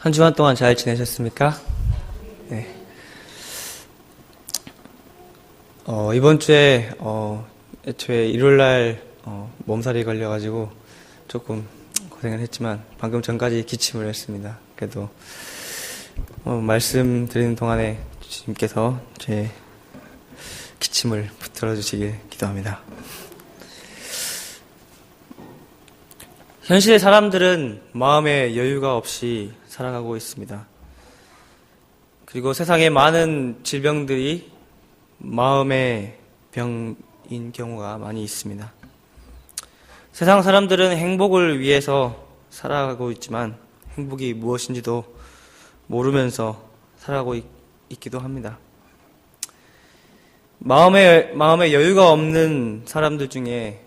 한 주간 동안 잘 지내셨습니까? 네. 이번 주에, 애초에 일요일날, 몸살이 걸려가지고 조금 고생을 했지만, 방금 전까지 기침을 했습니다. 그래도, 말씀드리는 동안에 주님께서 제 기침을 붙들어 주시길 기도합니다. 현실의 사람들은 마음에 여유가 없이 살아가고 있습니다. 그리고 세상에 많은 질병들이 마음의 병인 경우가 많이 있습니다. 세상 사람들은 행복을 위해서 살아가고 있지만 행복이 무엇인지도 모르면서 살아가고 있기도 합니다. 마음에 여유가 없는 사람들 중에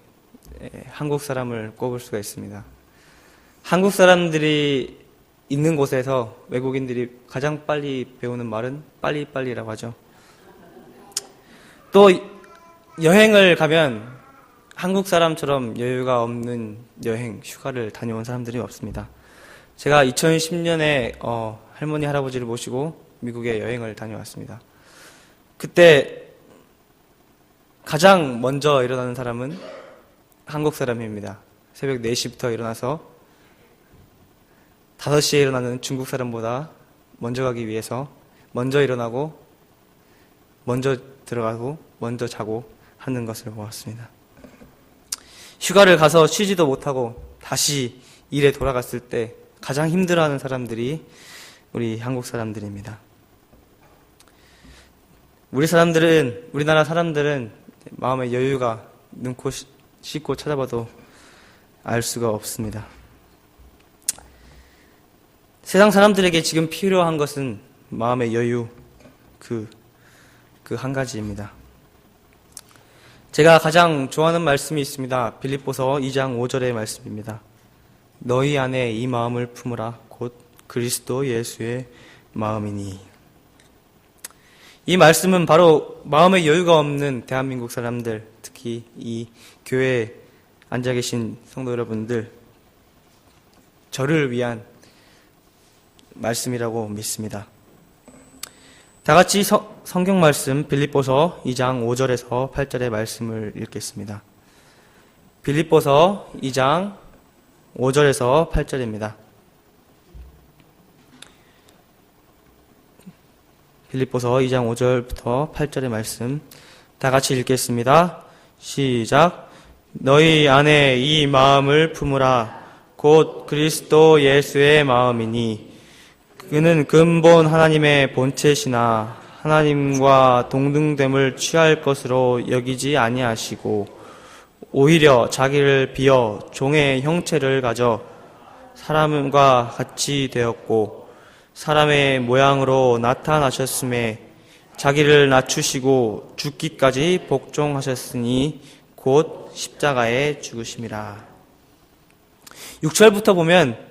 한국 사람을 꼽을 수가 있습니다. 한국 사람들이 있는 곳에서 외국인들이 가장 빨리 배우는 말은 빨리빨리라고 하죠. 또 여행을 가면 한국 사람처럼 여유가 없는 여행, 휴가를 다녀온 사람들이 없습니다. 제가 2010년에 할머니, 할아버지를 모시고 미국에 여행을 다녀왔습니다. 그때 가장 먼저 일어나는 사람은 한국 사람입니다. 새벽 4시부터 일어나서 5시에 일어나는 중국 사람보다 먼저 가기 위해서 먼저 일어나고 먼저 들어가고 먼저 자고 하는 것을 보았습니다. 휴가를 가서 쉬지도 못하고 다시 일에 돌아갔을 때 가장 힘들어하는 사람들이 우리 한국 사람들입니다. 우리나라 사람들은 마음의 여유가 눈코 씻고 찾아봐도 알 수가 없습니다. 세상 사람들에게 지금 필요한 것은 마음의 여유, 그 한 가지입니다. 제가 가장 좋아하는 말씀이 있습니다. 빌립보서 2장 5절의 말씀입니다. 너희 안에 이 마음을 품으라 곧 그리스도 예수의 마음이니. 이 말씀은 바로 마음의 여유가 없는 대한민국 사람들, 특히 이 교회에 앉아 계신 성도 여러분들, 저를 위한 말씀이라고 믿습니다. 다 같이 성경 말씀 빌립보서 2장 5절에서 8절의 말씀을 읽겠습니다. 빌립보서 2장 5절에서 8절입니다. 빌립보서 2장 5절부터 8절의 말씀 다 같이 읽겠습니다. 시작. 너희 안에 이 마음을 품으라 곧 그리스도 예수의 마음이니 그는 근본 하나님의 본체시나 하나님과 동등됨을 취할 것으로 여기지 아니하시고 오히려 자기를 비어 종의 형체를 가져 사람과 같이 되었고 사람의 모양으로 나타나셨음에 자기를 낮추시고 죽기까지 복종하셨으니 곧 십자가에 죽으심이라. 6절부터 보면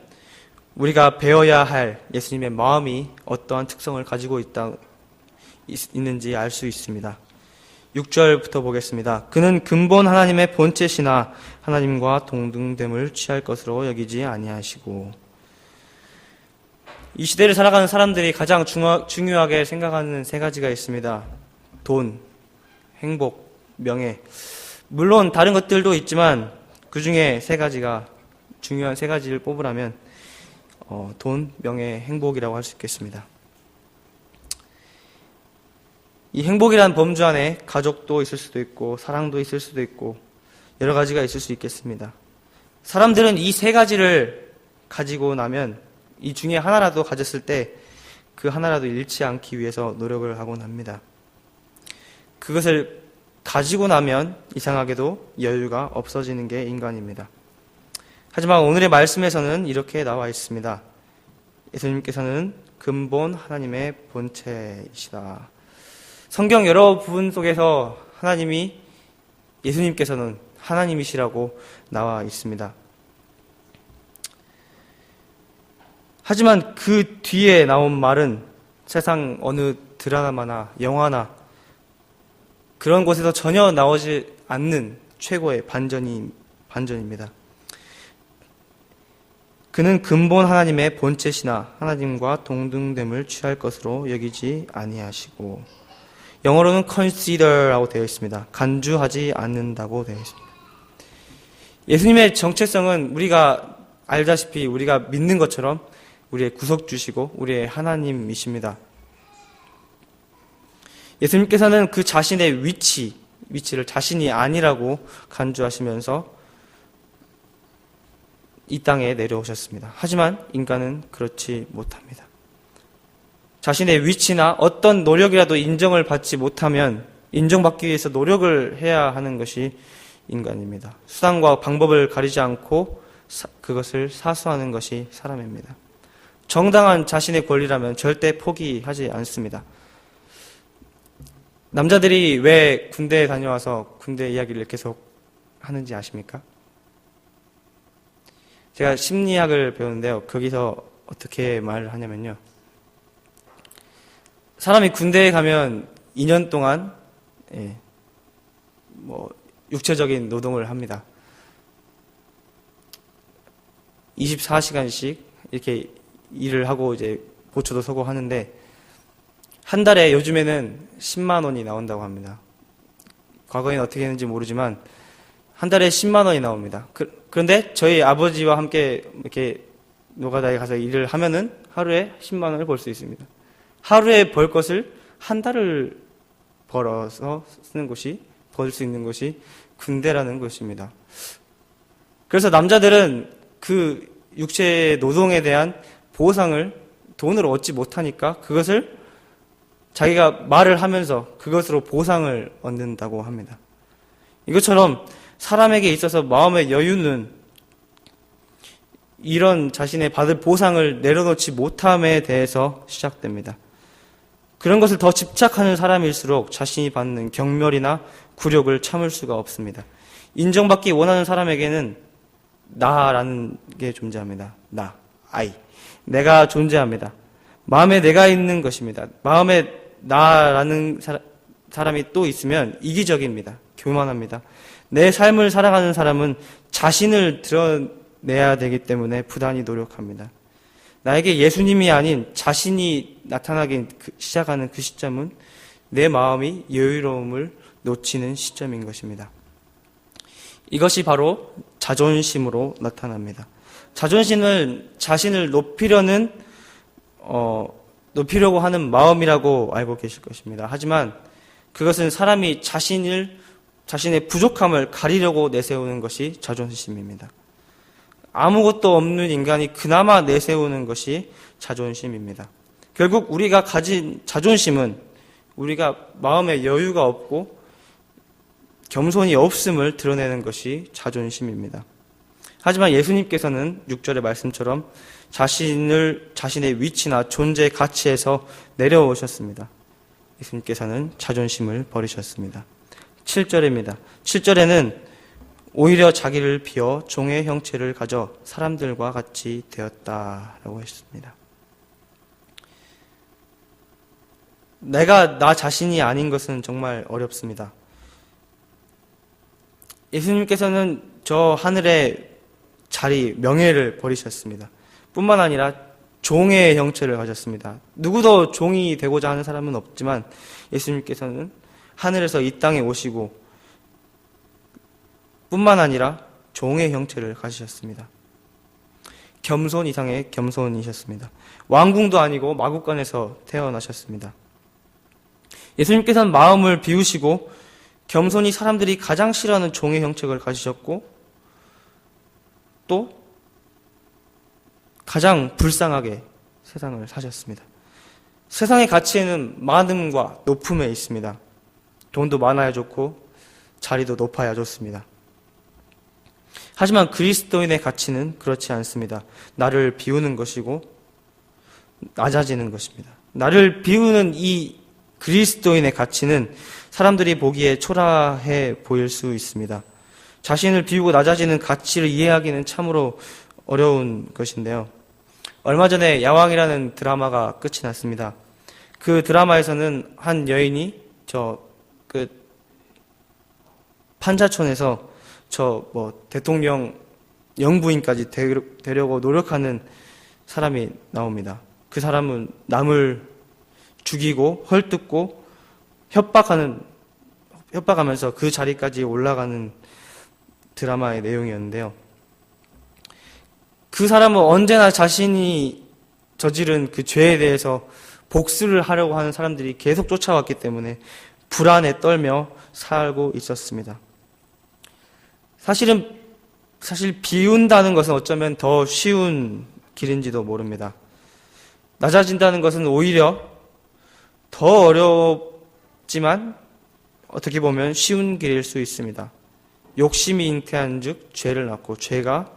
우리가 배워야 할 예수님의 마음이 어떠한 특성을 가지고 있는지 알 수 있습니다. 6절부터 보겠습니다. 그는 근본 하나님의 본체시나 하나님과 동등됨을 취할 것으로 여기지 아니하시고. 이 시대를 살아가는 사람들이 가장 중요하게 생각하는 세 가지가 있습니다. 돈, 행복, 명예. 물론 다른 것들도 있지만 그 중에 세 가지가 중요한 세 가지를 뽑으라면 돈, 명예, 행복이라고 할 수 있겠습니다. 이 행복이라는 범주 안에 가족도 있을 수도 있고 사랑도 있을 수도 있고 여러 가지가 있을 수 있겠습니다. 사람들은 이 세 가지를 가지고 나면 이 중에 하나라도 가졌을 때 그 하나라도 잃지 않기 위해서 노력을 하곤 합니다. 그것을 가지고 나면 이상하게도 여유가 없어지는 게 인간입니다. 하지만 오늘의 말씀에서는 이렇게 나와 있습니다. 예수님께서는 근본 하나님의 본체이시다. 성경 여러 부분 속에서 예수님께서는 하나님이시라고 나와 있습니다. 하지만 그 뒤에 나온 말은 세상 어느 드라마나 영화나 그런 곳에서 전혀 나오지 않는 최고의 반전입니다. 그는 근본 하나님의 본체시나 하나님과 동등됨을 취할 것으로 여기지 아니하시고. 영어로는 consider라고 되어 있습니다. 간주하지 않는다고 되어 있습니다. 예수님의 정체성은 우리가 알다시피 우리가 믿는 것처럼 우리의 구속주시고 우리의 하나님이십니다. 예수님께서는 그 자신의 위치를 자신이 아니라고 간주하시면서 이 땅에 내려오셨습니다. 하지만 인간은 그렇지 못합니다. 자신의 위치나 어떤 노력이라도 인정을 받지 못하면 인정받기 위해서 노력을 해야 하는 것이 인간입니다. 수단과 방법을 가리지 않고 그것을 사수하는 것이 사람입니다. 정당한 자신의 권리라면 절대 포기하지 않습니다. 남자들이 왜 군대에 다녀와서 군대 이야기를 계속 하는지 아십니까? 제가 심리학을 배우는데요. 거기서 어떻게 말을 하냐면요. 사람이 군대에 가면 2년 동안 육체적인 노동을 합니다. 24시간씩 이렇게 일을 하고 이제 보초도 서고 하는데 한 달에 요즘에는 10만 원이 나온다고 합니다. 과거에는 어떻게 했는지 모르지만 한 달에 10만 원이 나옵니다. 그런데 저희 아버지와 함께 이렇게 노가다에 가서 일을 하면은 하루에 10만 원을 벌 수 있습니다. 하루에 벌 것을 한 달을 벌어서 쓰는 것이, 벌 수 있는 것이 군대라는 것입니다. 그래서 남자들은 그 육체 노동에 대한 보상을 돈으로 얻지 못하니까 그것을 자기가 말을 하면서 그것으로 보상을 얻는다고 합니다. 이것처럼 사람에게 있어서 마음의 여유는 이런 자신의 받을 보상을 내려놓지 못함에 대해서 시작됩니다. 그런 것을 더 집착하는 사람일수록 자신이 받는 경멸이나 굴욕을 참을 수가 없습니다. 인정받기 원하는 사람에게는 나라는 게 존재합니다. 나, I. 내가 존재합니다. 마음에 내가 있는 것입니다. 마음에 나라는 사람이 또 있으면 이기적입니다. 교만합니다. 내 삶을 살아가는 사람은 자신을 드러내야 되기 때문에 부단히 노력합니다. 나에게 예수님이 아닌 자신이 나타나기 시작하는 그 시점은 내 마음이 여유로움을 놓치는 시점인 것입니다. 이것이 바로 자존심으로 나타납니다. 자존심은 자신을 높이려고 하는 마음이라고 알고 계실 것입니다. 하지만 그것은 사람이 자신의 부족함을 가리려고 내세우는 것이 자존심입니다. 아무것도 없는 인간이 그나마 내세우는 것이 자존심입니다. 결국 우리가 가진 자존심은 우리가 마음에 여유가 없고 겸손이 없음을 드러내는 것이 자존심입니다. 하지만 예수님께서는 6절의 말씀처럼 자신의 위치나 존재의 가치에서 내려오셨습니다. 예수님께서는 자존심을 버리셨습니다. 7절입니다. 7절에는 오히려 자기를 비워 종의 형체를 가져 사람들과 같이 되었다라고 했습니다. 내가 나 자신이 아닌 것은 정말 어렵습니다. 예수님께서는 저 하늘의 자리, 명예를 버리셨습니다. 뿐만 아니라 종의 형체를 가졌습니다. 누구도 종이 되고자 하는 사람은 없지만 예수님께서는 하늘에서 이 땅에 오시고 뿐만 아니라 종의 형체를 가지셨습니다. 겸손 이상의 겸손이셨습니다. 왕궁도 아니고 마구간에서 태어나셨습니다. 예수님께서는 마음을 비우시고 겸손히 사람들이 가장 싫어하는 종의 형체를 가지셨고 또 가장 불쌍하게 세상을 사셨습니다. 세상의 가치에는 많음과 높음에 있습니다. 돈도 많아야 좋고 자리도 높아야 좋습니다. 하지만 그리스도인의 가치는 그렇지 않습니다. 나를 비우는 것이고 낮아지는 것입니다. 나를 비우는 이 그리스도인의 가치는 사람들이 보기에 초라해 보일 수 있습니다. 자신을 비우고 낮아지는 가치를 이해하기는 참으로 어려운 것인데요. 얼마 전에 야왕이라는 드라마가 끝이 났습니다. 그 드라마에서는 한 여인이 판자촌에서 대통령 영부인까지 되려고 노력하는 사람이 나옵니다. 그 사람은 남을 죽이고 헐뜯고 협박하면서 그 자리까지 올라가는 드라마의 내용이었는데요. 그 사람은 언제나 자신이 저지른 그 죄에 대해서 복수를 하려고 하는 사람들이 계속 쫓아왔기 때문에 불안에 떨며 살고 있었습니다. 사실 비운다는 것은 어쩌면 더 쉬운 길인지도 모릅니다. 낮아진다는 것은 오히려 더 어렵지만 어떻게 보면 쉬운 길일 수 있습니다. 욕심이 잉태한 즉 죄를 낳고 죄가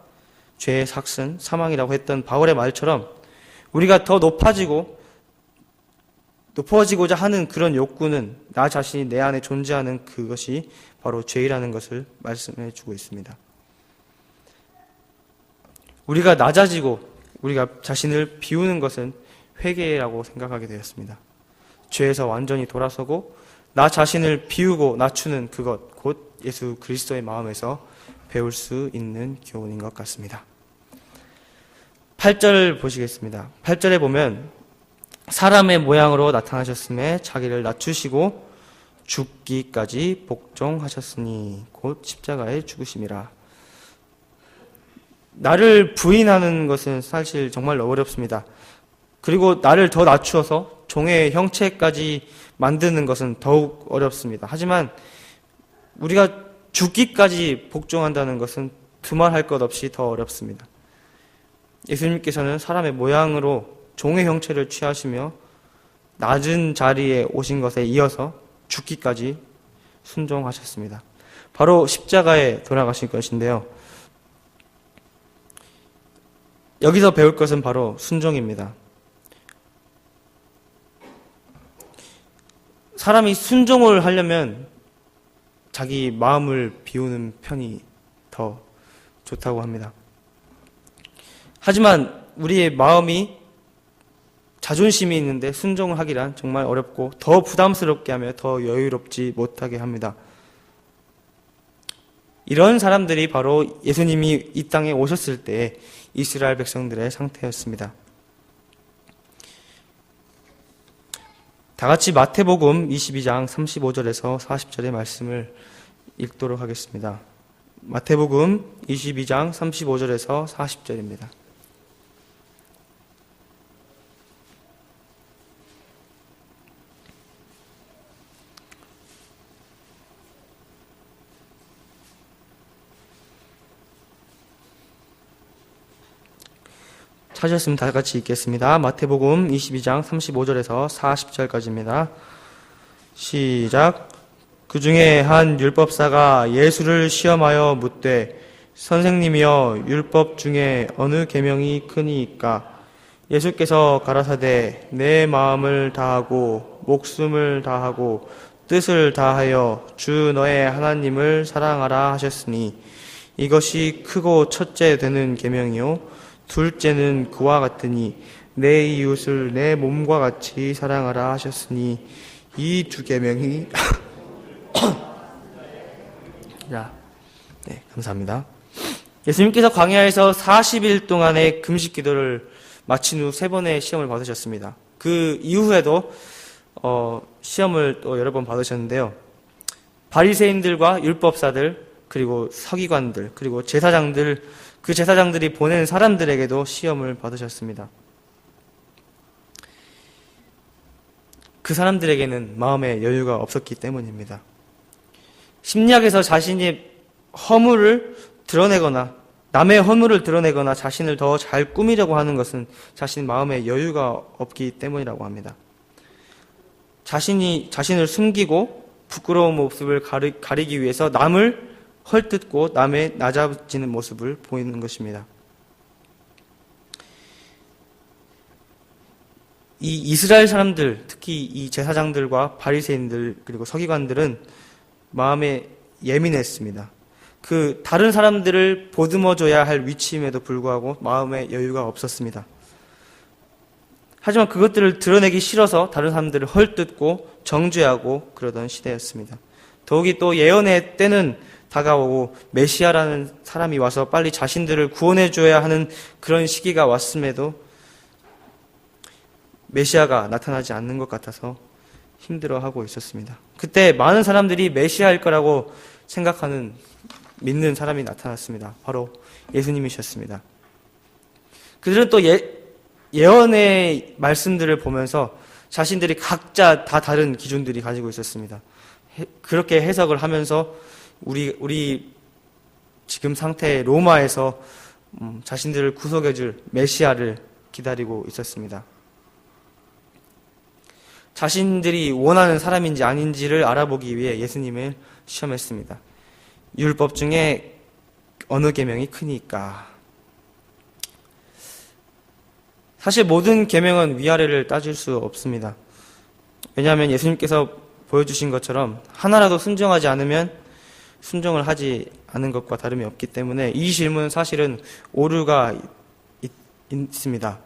죄의 삭슨 사망이라고 했던 바울의 말처럼 우리가 더 높아지고자 하는 그런 욕구는 나 자신이 내 안에 존재하는 그것이 바로 죄라는 것을 말씀해 주고 있습니다. 우리가 낮아지고 우리가 자신을 비우는 것은 회개라고 생각하게 되었습니다. 죄에서 완전히 돌아서고 나 자신을 비우고 낮추는 그것 곧 예수 그리스도의 마음에서 배울 수 있는 교훈인 것 같습니다. 8절 보시겠습니다. 8절에 보면 사람의 모양으로 나타나셨음에 자기를 낮추시고 죽기까지 복종하셨으니 곧 십자가에 죽으심이라. 나를 부인하는 것은 사실 정말 어렵습니다. 그리고 나를 더 낮추어서 종의 형체까지 만드는 것은 더욱 어렵습니다. 하지만 우리가 죽기까지 복종한다는 것은 두말할 것 없이 더 어렵습니다. 예수님께서는 사람의 모양으로 종의 형체를 취하시며 낮은 자리에 오신 것에 이어서 죽기까지 순종하셨습니다. 바로 십자가에 돌아가신 것인데요. 여기서 배울 것은 바로 순종입니다. 사람이 순종을 하려면 자기 마음을 비우는 편이 더 좋다고 합니다. 하지만 우리의 마음이 자존심이 있는데 순종을 하기란 정말 어렵고 더 부담스럽게 하며 더 여유롭지 못하게 합니다. 이런 사람들이 바로 예수님이 이 땅에 오셨을 때 이스라엘 백성들의 상태였습니다. 다 같이 마태복음 22장 35절에서 40절의 말씀을 읽도록 하겠습니다. 마태복음 22장 35절에서 40절입니다. 찾으셨으면 다 같이 읽겠습니다. 마태복음 22장 35절에서 40절까지입니다. 시작. 그 중에 한 율법사가 예수를 시험하여 묻되 선생님이여 율법 중에 어느 계명이 크니이까? 예수께서 가라사대 내 마음을 다하고 목숨을 다하고 뜻을 다하여 주 너의 하나님을 사랑하라 하셨으니 이것이 크고 첫째 되는 계명이요 둘째는 그와 같으니 내 이웃을 내 몸과 같이 사랑하라 하셨으니 이 두 계명이 네, 감사합니다. 예수님께서 광야에서 40일 동안의 금식 기도를 마친 후 3번의 시험을 받으셨습니다. 그 이후에도 시험을 또 여러 번 받으셨는데요. 바리새인들과 율법사들 그리고 서기관들 그리고 제사장들 그 제사장들이 보낸 사람들에게도 시험을 받으셨습니다. 그 사람들에게는 마음의 여유가 없었기 때문입니다. 심리학에서 자신이 허물을 드러내거나 남의 허물을 드러내거나 자신을 더 잘 꾸미려고 하는 것은 자신 마음의 여유가 없기 때문이라고 합니다. 자신을 숨기고 부끄러운 모습을 가리기 위해서 남을 헐뜯고 남의 낮아지는 모습을 보이는 것입니다. 이 이스라엘 사람들, 특히 이 제사장들과 바리새인들 그리고 서기관들은 마음에 예민했습니다. 그 다른 사람들을 보듬어줘야 할 위치임에도 불구하고 마음에 여유가 없었습니다. 하지만 그것들을 드러내기 싫어서 다른 사람들을 헐뜯고 정죄하고 그러던 시대였습니다. 더욱이 또 예언의 때는 다가오고 메시아라는 사람이 와서 빨리 자신들을 구원해 줘야 하는 그런 시기가 왔음에도 메시아가 나타나지 않는 것 같아서 힘들어하고 있었습니다. 그때 많은 사람들이 메시아일 거라고 생각하는 믿는 사람이 나타났습니다. 바로 예수님이셨습니다. 그들은 또 예언의 말씀들을 보면서 자신들이 각자 다 다른 기준들이 가지고 있었습니다. 그렇게 해석을 하면서 우리 지금 상태의 로마에서 자신들을 구속해줄 메시아를 기다리고 있었습니다. 자신들이 원하는 사람인지 아닌지를 알아보기 위해 예수님을 시험했습니다. 율법 중에 어느 계명이 크니까? 사실 모든 계명은 위아래를 따질 수 없습니다. 왜냐하면 예수님께서 보여주신 것처럼 하나라도 순종하지 않으면 순종을 하지 않은 것과 다름이 없기 때문에 이 질문은 사실은 오류가 있습니다.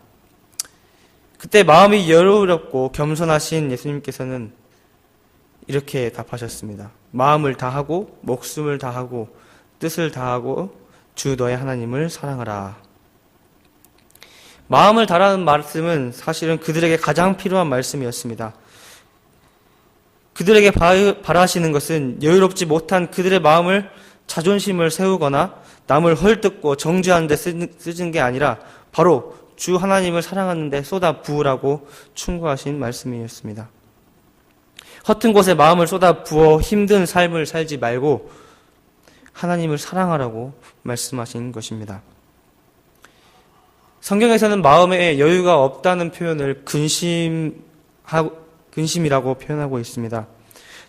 그때 마음이 여유롭고 겸손하신 예수님께서는 이렇게 답하셨습니다. 마음을 다하고 목숨을 다하고 뜻을 다하고 주 너의 하나님을 사랑하라. 마음을 다라는 말씀은 사실은 그들에게 가장 필요한 말씀이었습니다. 그들에게 바라시는 것은 여유롭지 못한 그들의 마음을 자존심을 세우거나 남을 헐뜯고 정죄하는 데 쓰는 게 아니라 바로 주 하나님을 사랑하는 데 쏟아 부으라고 충고하신 말씀이었습니다. 허튼 곳에 마음을 쏟아 부어 힘든 삶을 살지 말고 하나님을 사랑하라고 말씀하신 것입니다. 성경에서는 마음에 여유가 없다는 표현을 근심이라고 표현하고 있습니다.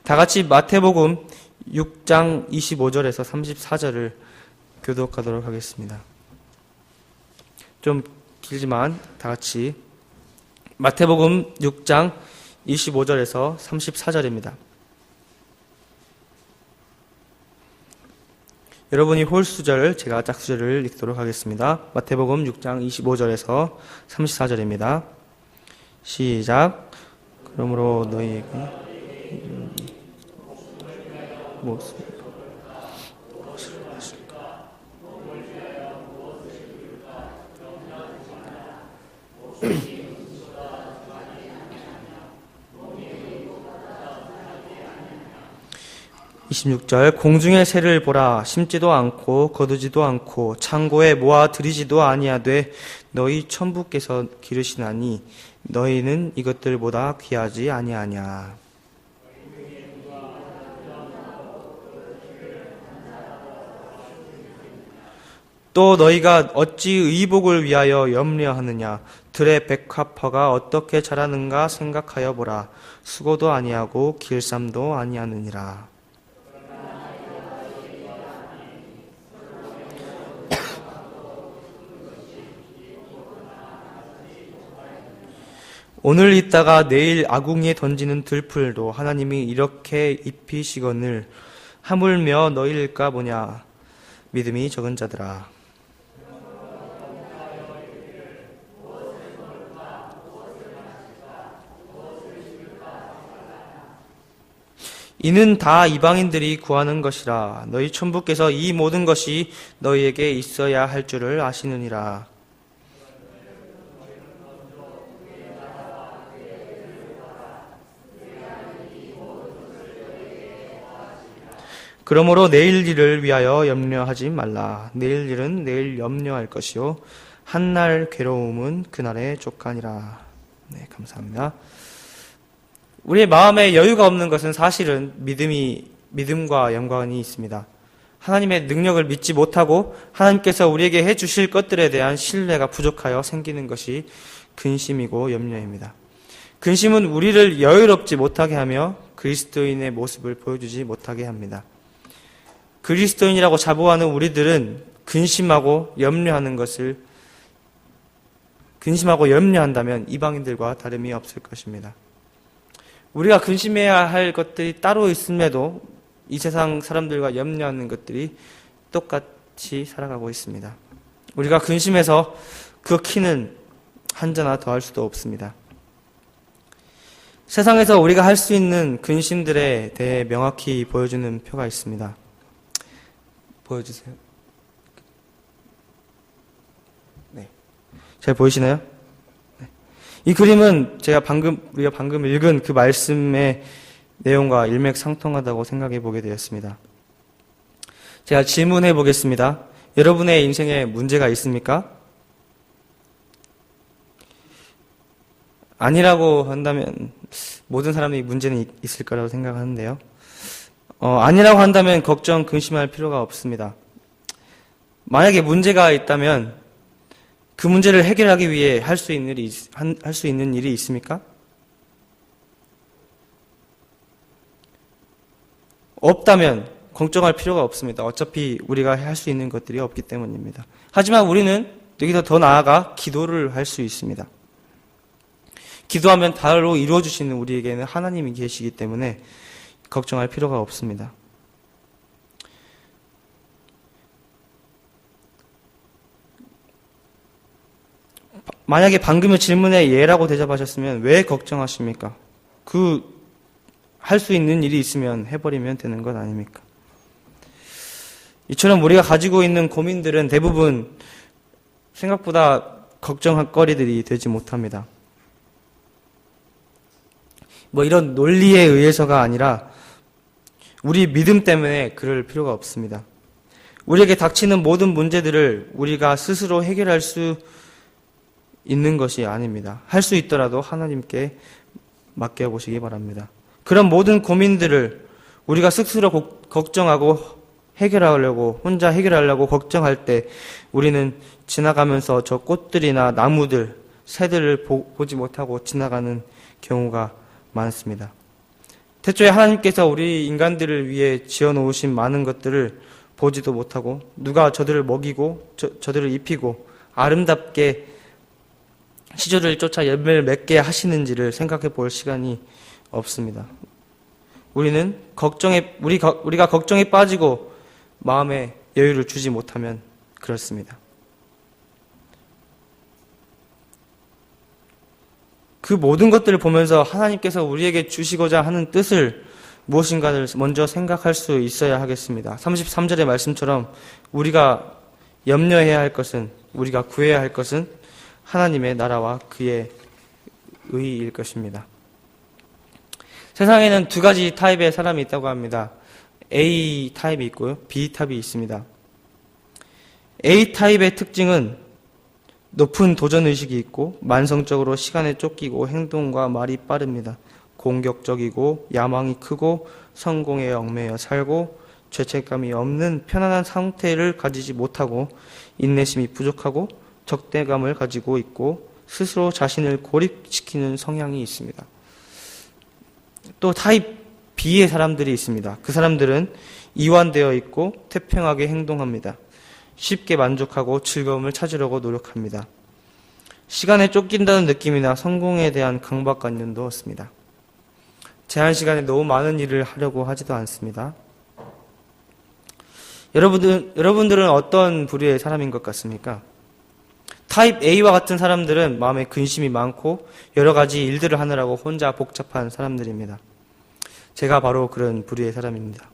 다 같이 마태복음 6장 25절에서 34절을 교독하도록 하겠습니다. 좀 길지만 다 같이 마태복음 6장 25절에서 34절입니다. 여러분이 홀수절, 제가 짝수절을 읽도록 하겠습니다. 마태복음 6장 25절에서 34절입니다. 시작. 그러므로 너희에게 무엇을 26절 공중의 새를 보라 심지도 않고 거두지도 않고 창고에 모아 들이지도 아니하되 너희 천부께서 기르시나니 너희는 이것들보다 귀하지 아니하냐. 또 너희가 어찌 의복을 위하여 염려하느냐. 들의 백합화가 어떻게 자라는가 생각하여 보라. 수고도 아니하고 길쌈도 아니하느니라. 오늘 있다가 내일 아궁이에 던지는 들풀도 하나님이 이렇게 입히시거늘 하물며 너희일까 보냐. 믿음이 적은 자들아. 이는 다 이방인들이 구하는 것이라. 너희 천부께서 이 모든 것이 너희에게 있어야 할 줄을 아시느니라. 그러므로 내일 일을 위하여 염려하지 말라. 내일 일은 내일 염려할 것이요 한날 괴로움은 그날의 족하니라. 네, 감사합니다. 우리의 마음에 여유가 없는 것은 사실은 믿음과 연관이 있습니다. 하나님의 능력을 믿지 못하고 하나님께서 우리에게 해주실 것들에 대한 신뢰가 부족하여 생기는 것이 근심이고 염려입니다. 근심은 우리를 여유롭지 못하게 하며 그리스도인의 모습을 보여주지 못하게 합니다. 그리스도인이라고 자부하는 우리들은 근심하고 염려한다면 이방인들과 다름이 없을 것입니다. 우리가 근심해야 할 것들이 따로 있음에도 이 세상 사람들과 염려하는 것들이 똑같이 살아가고 있습니다. 우리가 근심해서 그 키는 한자나 더할 수도 없습니다. 세상에서 우리가 할 수 있는 근심들에 대해 명확히 보여주는 표가 있습니다. 보여주세요. 네. 잘 보이시나요? 네. 이 그림은 우리가 방금 읽은 그 말씀의 내용과 일맥상통하다고 생각해 보게 되었습니다. 제가 질문해 보겠습니다. 여러분의 인생에 문제가 있습니까? 아니라고 한다면 모든 사람이 문제는 있을 거라고 생각하는데요. 아니라고 한다면 걱정, 근심할 필요가 없습니다. 만약에 문제가 있다면 그 문제를 해결하기 위해 할 수 있는 일이 있습니까? 없다면 걱정할 필요가 없습니다. 어차피 우리가 할 수 있는 것들이 없기 때문입니다. 하지만 우리는 여기서 더 나아가 기도를 할 수 있습니다. 기도하면 바로 이루어주시는 우리에게는 하나님이 계시기 때문에 걱정할 필요가 없습니다. 만약에 방금의 질문에 예라고 대답하셨으면 왜 걱정하십니까? 할 수 있는 일이 있으면 해버리면 되는 것 아닙니까? 이처럼 우리가 가지고 있는 고민들은 대부분 생각보다 걱정할 거리들이 되지 못합니다. 이런 논리에 의해서가 아니라 우리 믿음 때문에 그럴 필요가 없습니다. 우리에게 닥치는 모든 문제들을 우리가 스스로 해결할 수 있는 것이 아닙니다. 할 수 있더라도 하나님께 맡겨보시기 바랍니다. 그런 모든 고민들을 우리가 스스로 걱정하고 혼자 해결하려고 걱정할 때 우리는 지나가면서 저 꽃들이나 나무들, 새들을 보지 못하고 지나가는 경우가 많습니다. 태초에 하나님께서 우리 인간들을 위해 지어놓으신 많은 것들을 보지도 못하고 누가 저들을 먹이고 저들을 입히고 아름답게 시절을 쫓아 열매를 맺게 하시는지를 생각해 볼 시간이 없습니다. 우리는 우리가 걱정에 빠지고 마음에 여유를 주지 못하면 그렇습니다. 그 모든 것들을 보면서 하나님께서 우리에게 주시고자 하는 뜻을 무엇인가를 먼저 생각할 수 있어야 하겠습니다. 33절의 말씀처럼 우리가 염려해야 할 것은, 우리가 구해야 할 것은 하나님의 나라와 그의 의일 것입니다. 세상에는 두 가지 타입의 사람이 있다고 합니다. A 타입이 있고요, B 타입이 있습니다. A 타입의 특징은 높은 도전의식이 있고 만성적으로 시간에 쫓기고 행동과 말이 빠릅니다. 공격적이고 야망이 크고 성공에 얽매여 살고 죄책감이 없는 편안한 상태를 가지지 못하고 인내심이 부족하고 적대감을 가지고 있고 스스로 자신을 고립시키는 성향이 있습니다. 또 타입 B의 사람들이 있습니다. 그 사람들은 이완되어 있고 태평하게 행동합니다. 쉽게 만족하고 즐거움을 찾으려고 노력합니다. 시간에 쫓긴다는 느낌이나 성공에 대한 강박관념도 없습니다. 제한 시간에 너무 많은 일을 하려고 하지도 않습니다. 여러분들은 어떤 부류의 사람인 것 같습니까? 타입 A와 같은 사람들은 마음에 근심이 많고 여러 가지 일들을 하느라고 혼자 복잡한 사람들입니다. 제가 바로 그런 부류의 사람입니다.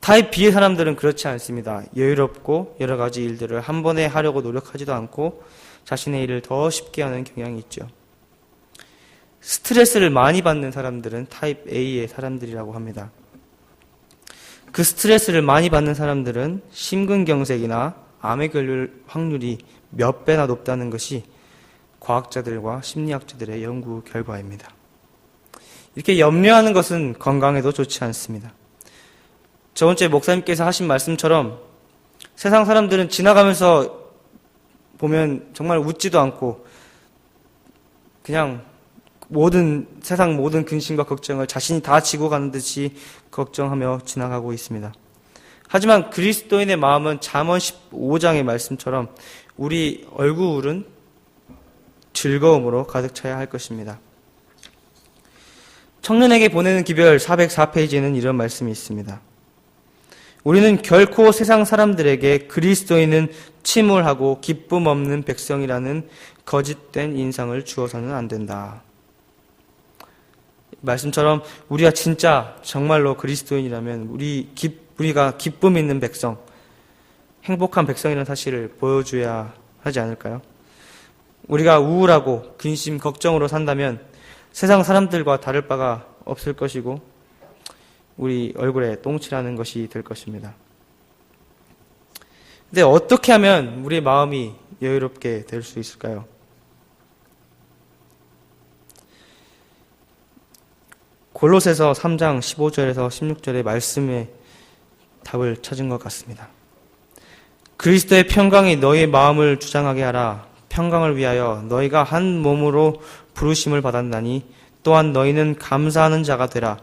타입 B의 사람들은 그렇지 않습니다. 여유롭고 여러 가지 일들을 한 번에 하려고 노력하지도 않고 자신의 일을 더 쉽게 하는 경향이 있죠. 스트레스를 많이 받는 사람들은 타입 A의 사람들이라고 합니다. 그 스트레스를 많이 받는 사람들은 심근경색이나 암에 걸릴 확률이 몇 배나 높다는 것이 과학자들과 심리학자들의 연구 결과입니다. 이렇게 염려하는 것은 건강에도 좋지 않습니다. 저번주에 목사님께서 하신 말씀처럼 세상 사람들은 지나가면서 보면 정말 웃지도 않고 그냥 세상 모든 근심과 걱정을 자신이 다 지고 가는 듯이 걱정하며 지나가고 있습니다. 하지만 그리스도인의 마음은 잠언 15장의 말씀처럼 우리 얼굴은 즐거움으로 가득 차야 할 것입니다. 청년에게 보내는 기별 404페이지에는 이런 말씀이 있습니다. 우리는 결코 세상 사람들에게 그리스도인은 침울하고 기쁨 없는 백성이라는 거짓된 인상을 주어서는 안 된다. 말씀처럼 우리가 진짜 정말로 그리스도인이라면 우리가 기쁨 있는 백성, 행복한 백성이라는 사실을 보여줘야 하지 않을까요? 우리가 우울하고 근심, 걱정으로 산다면 세상 사람들과 다를 바가 없을 것이고 우리 얼굴에 똥칠하는 것이 될 것입니다. 근데 어떻게 하면 우리의 마음이 여유롭게 될 수 있을까요? 골로새서 3장 15절에서 16절의 말씀에 답을 찾은 것 같습니다. 그리스도의 평강이 너희의 마음을 주장하게 하라. 평강을 위하여 너희가 한 몸으로 부르심을 받았나니 또한 너희는 감사하는 자가 되라.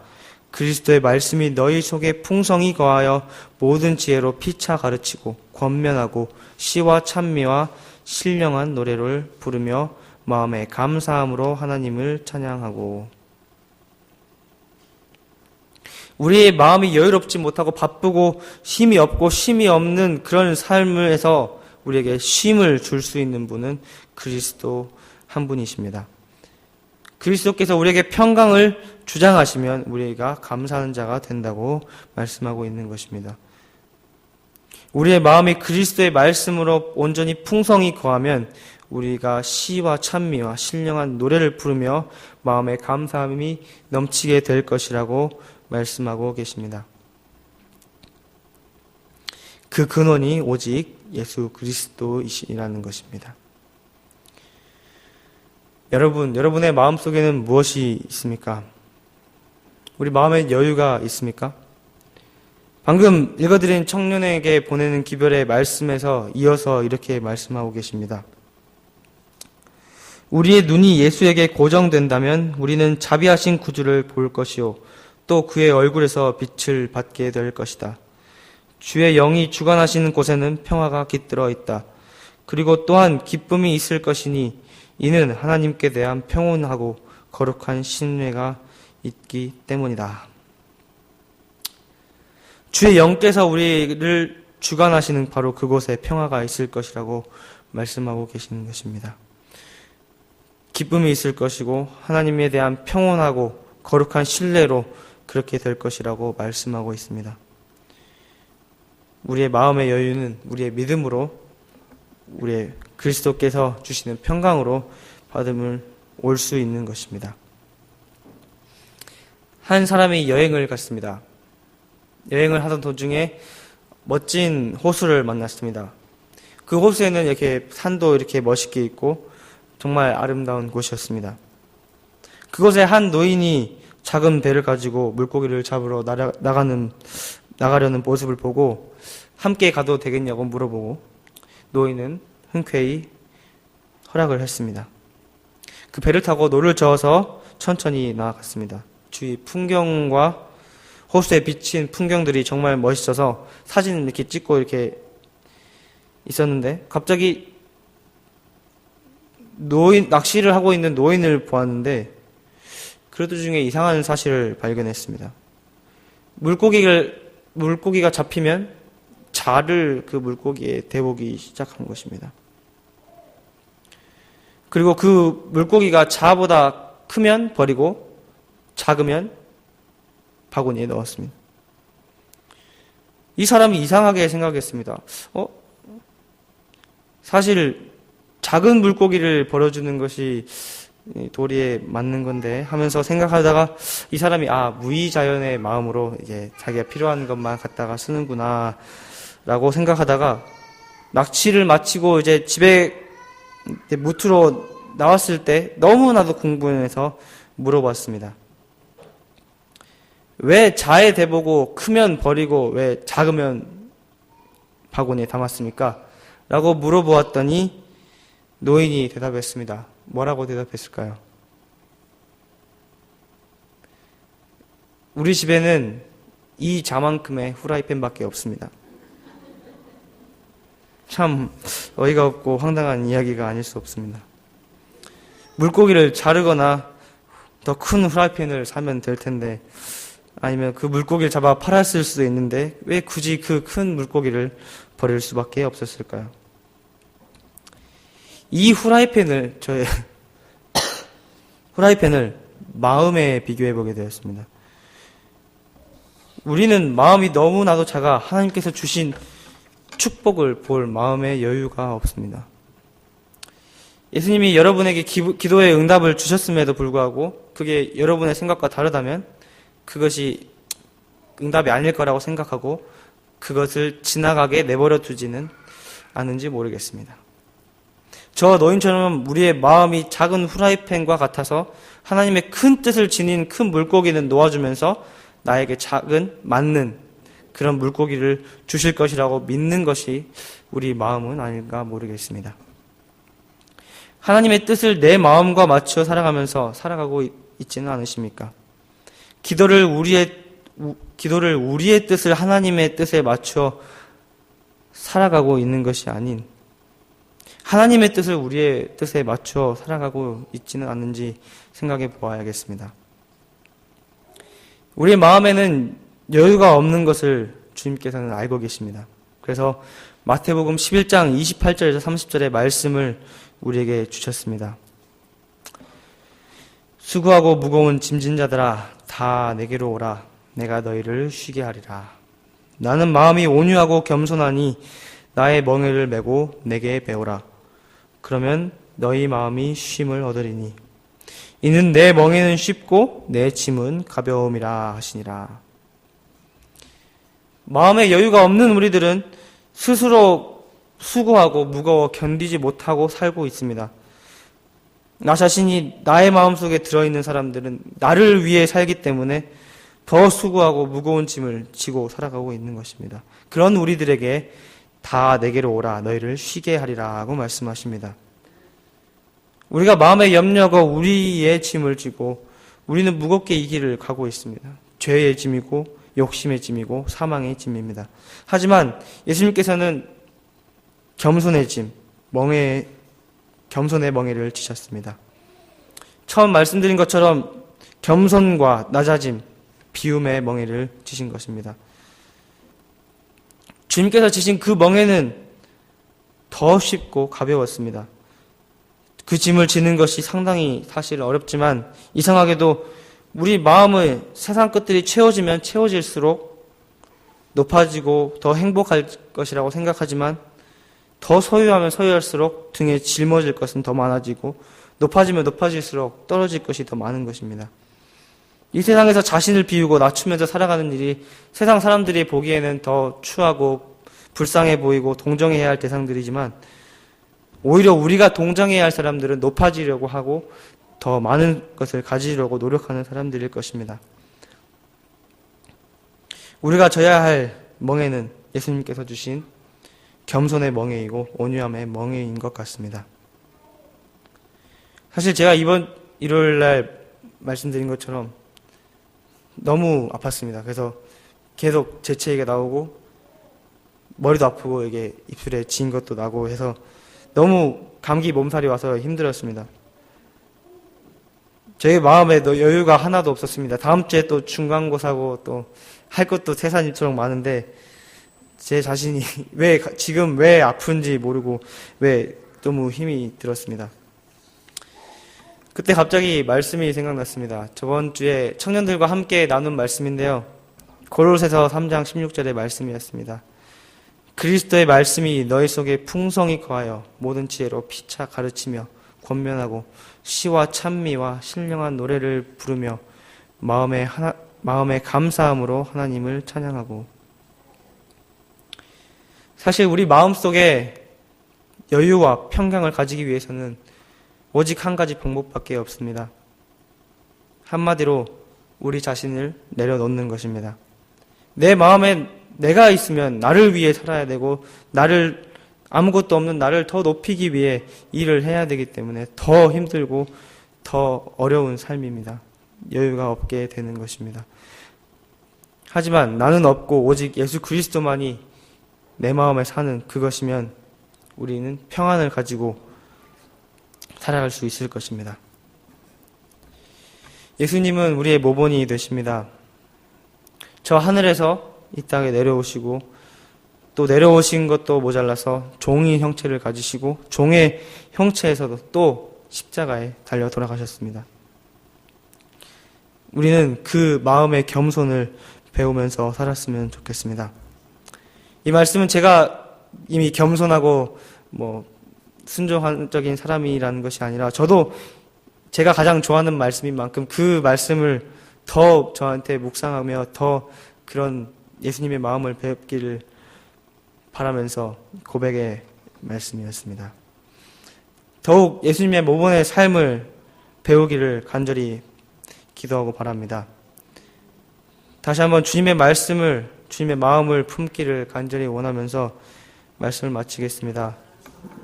그리스도의 말씀이 너희 속에 풍성히 거하여 모든 지혜로 피차 가르치고 권면하고 시와 찬미와 신령한 노래를 부르며 마음에 감사함으로 하나님을 찬양하고. 우리의 마음이 여유롭지 못하고 바쁘고 힘이 없고 쉼이 없는 그런 삶에서 우리에게 쉼을 줄 수 있는 분은 그리스도 한 분이십니다. 그리스도께서 우리에게 평강을 주장하시면 우리가 감사하는 자가 된다고 말씀하고 있는 것입니다. 우리의 마음이 그리스도의 말씀으로 온전히 풍성히 거하면 우리가 시와 찬미와 신령한 노래를 부르며 마음의 감사함이 넘치게 될 것이라고 말씀하고 계십니다. 그 근원이 오직 예수 그리스도이시라는 것입니다. 여러분의 마음속에는 무엇이 있습니까? 우리 마음에 여유가 있습니까? 방금 읽어드린 청년에게 보내는 기별의 말씀에서 이어서 이렇게 말씀하고 계십니다. 우리의 눈이 예수에게 고정된다면 우리는 자비하신 구주를 볼 것이요 또 그의 얼굴에서 빛을 받게 될 것이다. 주의 영이 주관하시는 곳에는 평화가 깃들어 있다. 그리고 또한 기쁨이 있을 것이니 이는 하나님께 대한 평온하고 거룩한 신뢰가 있기 때문이다. 주의 영께서 우리를 주관하시는 바로 그곳에 평화가 있을 것이라고 말씀하고 계시는 것입니다. 기쁨이 있을 것이고 하나님에 대한 평온하고 거룩한 신뢰로 그렇게 될 것이라고 말씀하고 있습니다. 우리의 마음의 여유는 우리의 믿음으로 우리의 그리스도께서 주시는 평강으로 받음을 올 수 있는 것입니다. 한 사람이 여행을 갔습니다. 여행을 하던 도중에 멋진 호수를 만났습니다. 그 호수에는 이렇게 산도 이렇게 멋있게 있고 정말 아름다운 곳이었습니다. 그곳에 한 노인이 작은 배를 가지고 물고기를 잡으러 나가려는 모습을 보고 함께 가도 되겠냐고 물어보고 노인은 흔쾌히 허락을 했습니다. 그 배를 타고 노를 저어서 천천히 나아갔습니다. 주위 풍경과 호수에 비친 풍경들이 정말 멋있어서 사진을 이렇게 찍고 이렇게 있었는데 갑자기 낚시를 하고 있는 노인을 보았는데 그 도중에 이상한 사실을 발견했습니다. 물고기가 잡히면 자를 그 물고기에 대보기 시작한 것입니다. 그리고 그 물고기가 자보다 크면 버리고 작으면 바구니에 넣었습니다. 이 사람이 이상하게 생각했습니다. 사실 작은 물고기를 버려주는 것이 도리에 맞는 건데 하면서 생각하다가 이 사람이 무의자연의 마음으로 이제 자기가 필요한 것만 갖다가 쓰는구나 라고 생각하다가 낚시를 마치고 이제 집에 무트로 나왔을 때 너무나도 궁금해서 물어봤습니다. 왜 자에 대보고 크면 버리고 왜 작으면 바구니에 담았습니까? 라고 물어보았더니 노인이 대답했습니다. 뭐라고 대답했을까요? 우리 집에는 이 자만큼의 후라이팬밖에 없습니다. 참 어이가 없고 황당한 이야기가 아닐 수 없습니다. 물고기를 자르거나 더 큰 후라이팬을 사면 될 텐데 아니면 그 물고기를 잡아 팔았을 수도 있는데 왜 굳이 그 큰 물고기를 버릴 수밖에 없었을까요? 이 후라이팬을 마음에 비교해 보게 되었습니다. 우리는 마음이 너무나도 작아 하나님께서 주신 축복을 볼 마음의 여유가 없습니다. 예수님이 여러분에게 기도의 응답을 주셨음에도 불구하고 그게 여러분의 생각과 다르다면 그것이 응답이 아닐 거라고 생각하고 그것을 지나가게 내버려 두지는 않은지 모르겠습니다. 저 노인처럼 우리의 마음이 작은 후라이팬과 같아서 하나님의 큰 뜻을 지닌 큰 물고기는 놓아주면서 나에게 작은 맞는 그런 물고기를 주실 것이라고 믿는 것이 우리 마음은 아닐까 모르겠습니다. 하나님의 뜻을 내 마음과 맞추어 살아가면서 살아가고 있지는 않으십니까? 기도를 우리의 뜻을 하나님의 뜻에 맞추어 살아가고 있는 것이 아닌 하나님의 뜻을 우리의 뜻에 맞추어 살아가고 있지는 않는지 생각해 보아야겠습니다. 우리의 마음에는 여유가 없는 것을 주님께서는 알고 계십니다. 그래서 마태복음 11장 28절에서 30절의 말씀을 우리에게 주셨습니다. 수고하고 무거운 짐진 자들아 다 내게로 오라. 내가 너희를 쉬게 하리라. 나는 마음이 온유하고 겸손하니 나의 멍에를 메고 내게 배우라. 그러면 너희 마음이 쉼을 얻으리니 이는 내 멍에는 쉽고 내 짐은 가벼움이라 하시니라. 마음의 여유가 없는 우리들은 스스로 수고하고 무거워 견디지 못하고 살고 있습니다. 나 자신이 나의 마음속에 들어있는 사람들은 나를 위해 살기 때문에 더 수고하고 무거운 짐을 지고 살아가고 있는 것입니다. 그런 우리들에게 다 내게로 오라 너희를 쉬게 하리라 하고 말씀하십니다. 우리가 마음의 염려가 우리의 짐을 지고 우리는 무겁게 이 길을 가고 있습니다. 죄의 짐이고 욕심의 짐이고 사망의 짐입니다. 하지만 예수님께서는 겸손의 짐, 겸손의 멍에를 지셨습니다. 처음 말씀드린 것처럼 겸손과 낮아짐, 비움의 멍에를 지신 것입니다. 주님께서 지신 그 멍에는 더 쉽고 가벼웠습니다. 그 짐을 지는 것이 상당히 사실 어렵지만 이상하게도 우리 마음의 세상 것들이 채워지면 채워질수록 높아지고 더 행복할 것이라고 생각하지만 더 소유하면 소유할수록 등에 짊어질 것은 더 많아지고 높아지면 높아질수록 떨어질 것이 더 많은 것입니다. 이 세상에서 자신을 비우고 낮추면서 살아가는 일이 세상 사람들이 보기에는 더 추하고 불쌍해 보이고 동정해야 할 대상들이지만 오히려 우리가 동정해야 할 사람들은 높아지려고 하고 더 많은 것을 가지려고 노력하는 사람들일 것입니다. 우리가 져야 할 멍에는 예수님께서 주신 겸손의 멍에이고 온유함의 멍에인 것 같습니다. 사실 제가 이번 일요일날 말씀드린 것처럼 너무 아팠습니다. 그래서 계속 재채기가 나오고 머리도 아프고 이게 입술에 진 것도 나고 해서 너무 감기 몸살이 와서 힘들었습니다. 제 마음에 여유가 하나도 없었습니다. 다음 주에 또 중간고사고 또 할 것도 태산일처럼 많은데 제 자신이 지금 왜 아픈지 모르고 왜 너무 힘이 들었습니다. 그때 갑자기 말씀이 생각났습니다. 저번 주에 청년들과 함께 나눈 말씀인데요. 고로새서 3장 16절의 말씀이었습니다. 그리스도의 말씀이 너희 속에 풍성히 거하여 모든 지혜로 피차 가르치며 권면하고 시와 찬미와 신령한 노래를 부르며 마음의 감사함으로 하나님을 찬양하고. 사실 우리 마음속에 여유와 평강을 가지기 위해서는 오직 한 가지 방법밖에 없습니다. 한마디로 우리 자신을 내려놓는 것입니다. 내 마음에 내가 있으면 나를 위해 살아야 되고 아무것도 없는 나를 더 높이기 위해 일을 해야 되기 때문에 더 힘들고 더 어려운 삶입니다. 여유가 없게 되는 것입니다. 하지만 나는 없고 오직 예수 그리스도만이 내 마음에 사는 그것이면 우리는 평안을 가지고 살아갈 수 있을 것입니다. 예수님은 우리의 모본이 되십니다. 저 하늘에서 이 땅에 내려오시고 또 내려오신 것도 모자라서 종의 형체를 가지시고 종의 형체에서도 또 십자가에 달려 돌아가셨습니다. 우리는 그 마음의 겸손을 배우면서 살았으면 좋겠습니다. 이 말씀은 제가 이미 겸손하고 순종적인 사람이라는 것이 아니라 저도 제가 가장 좋아하는 말씀인 만큼 그 말씀을 더 저한테 묵상하며 더 그런 예수님의 마음을 배우기를 바라면서 고백의 말씀이었습니다. 더욱 예수님의 모범의 삶을 배우기를 간절히 기도하고 바랍니다. 다시 한번 주님의 말씀을, 주님의 마음을 품기를 간절히 원하면서 말씀을 마치겠습니다.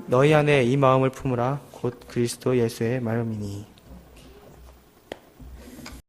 너희 안에 이 마음을 품으라 곧 그리스도 예수의 마음이니.